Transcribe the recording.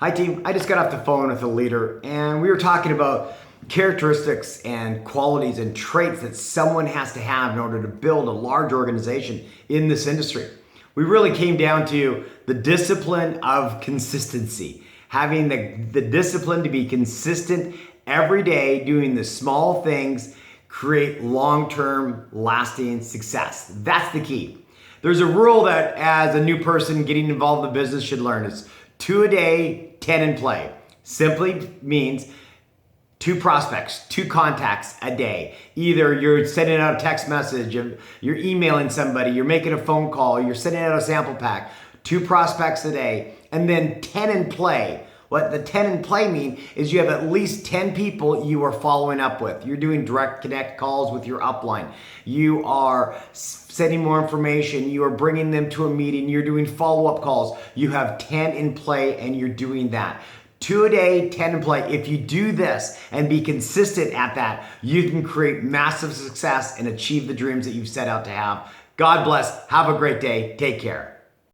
Hi team, I just got off the phone with a leader and we were talking about characteristics and qualities and traits that someone has to have in order to build a large organization in this industry. We really came down to the discipline of consistency, having the discipline to be consistent every day, doing the small things, create long-term lasting success. That's the key. There's a rule that as a new person getting involved in the business should learn is 2 a day, 10 in play. Simply means 2 prospects, 2 contacts a day. Either you're sending out a text message, you're emailing somebody, you're making a phone call, you're sending out a sample pack. 2 prospects a day, and then 10 in play. What the 10 in play mean is you have at least 10 people you are following up with. You're doing direct connect calls with your upline. You are sending more information. You are bringing them to a meeting. You're doing follow-up calls. You have 10 in play and you're doing that. 2 a day, 10 in play. If you do this and be consistent at that, you can create massive success and achieve the dreams that you've set out to have. God bless. Have a great day. Take care.